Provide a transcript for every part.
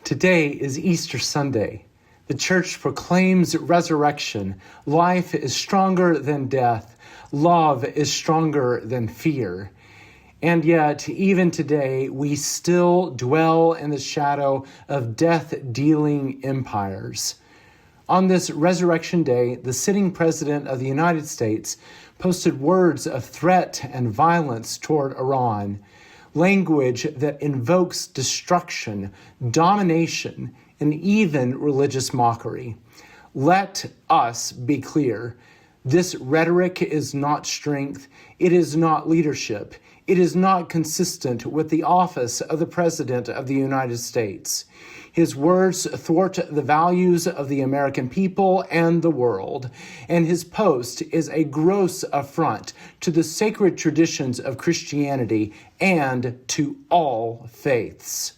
Today is Easter Sunday. The church proclaims resurrection. Life is stronger than death. Love is stronger than fear. And yet, even today, we still dwell in the shadow of death-dealing empires. On this Resurrection Day, the sitting President of the United States posted words of threat and violence toward Iran, language that invokes destruction, domination, and even religious mockery. Let us be clear. This rhetoric is not strength. It is not leadership. It is not consistent with the office of the President of the United States. His words thwart the values of the American people and the world, and his post is a gross affront to the sacred traditions of Christianity and to all faiths.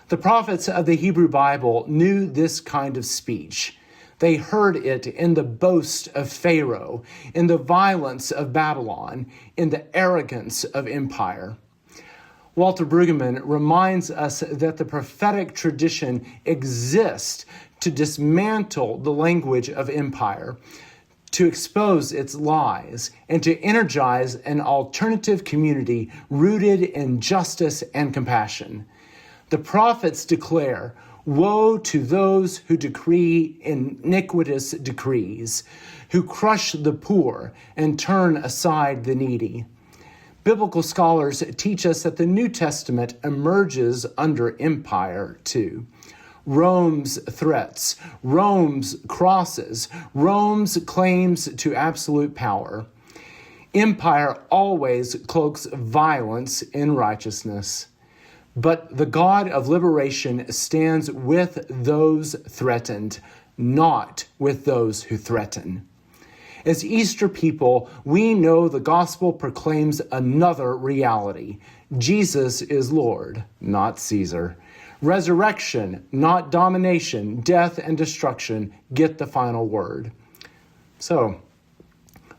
The prophets of the Hebrew Bible knew this kind of speech. They heard it in the boast of Pharaoh, in the violence of Babylon, in the arrogance of empire. Walter Brueggemann reminds us that the prophetic tradition exists to dismantle the language of empire, to expose its lies, and to energize an alternative community rooted in justice and compassion. The prophets declare, "Woe to those who decree iniquitous decrees, who crush the poor and turn aside the needy." Biblical scholars teach us that the New Testament emerges under empire too. Rome's threats, Rome's crosses, Rome's claims to absolute power. Empire always cloaks violence in righteousness. But the God of liberation stands with those threatened, not with those who threaten. As Easter people, we know the gospel proclaims another reality. Jesus is Lord, not Caesar. Resurrection, not domination. Death and destruction get the final word. So,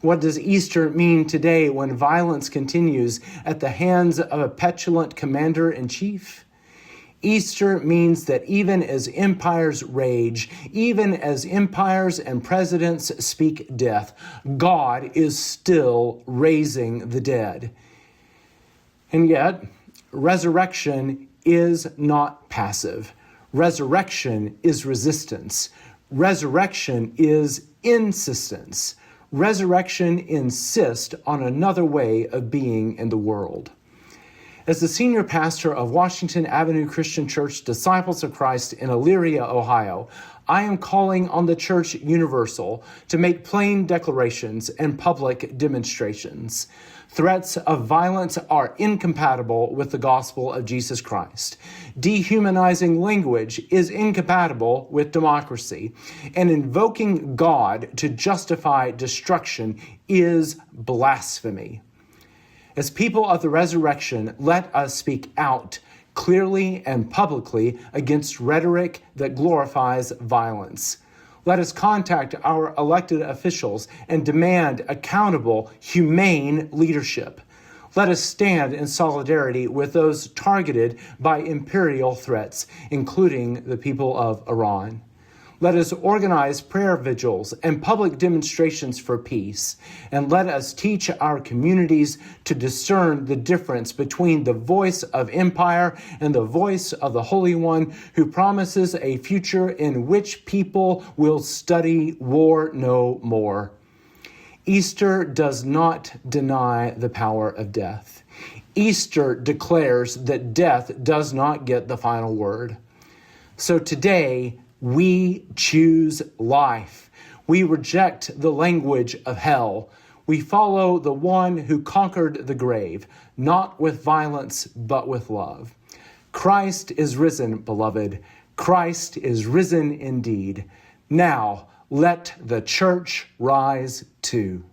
what does Easter mean today when violence continues at the hands of a petulant commander-in-chief? Easter means that even as empires rage, even as empires and presidents speak death, God is still raising the dead. And yet, resurrection is not passive. Resurrection is resistance. Resurrection is insistence. Resurrection insists on another way of being in the world. As the senior pastor of Washington Avenue Christian Church Disciples of Christ in Elyria, Ohio, I am calling on the Church Universal to make plain declarations and public demonstrations. Threats of violence are incompatible with the gospel of Jesus Christ. Dehumanizing language is incompatible with democracy, and invoking God to justify destruction is blasphemy. As people of the resurrection, let us speak out clearly and publicly against rhetoric that glorifies violence. Let us contact our elected officials and demand accountable, humane leadership. Let us stand in solidarity with those targeted by imperial threats, including the people of Iran. Let us organize prayer vigils and public demonstrations for peace, and let us teach our communities to discern the difference between the voice of empire and the voice of the Holy One, who promises a future in which people will study war no more. Easter does not deny the power of death. Easter declares that death does not get the final word. So today, we choose life. We reject the language of hell. We follow the one who conquered the grave, not with violence, but with love. Christ is risen, beloved. Christ is risen indeed. Now, let the church rise too.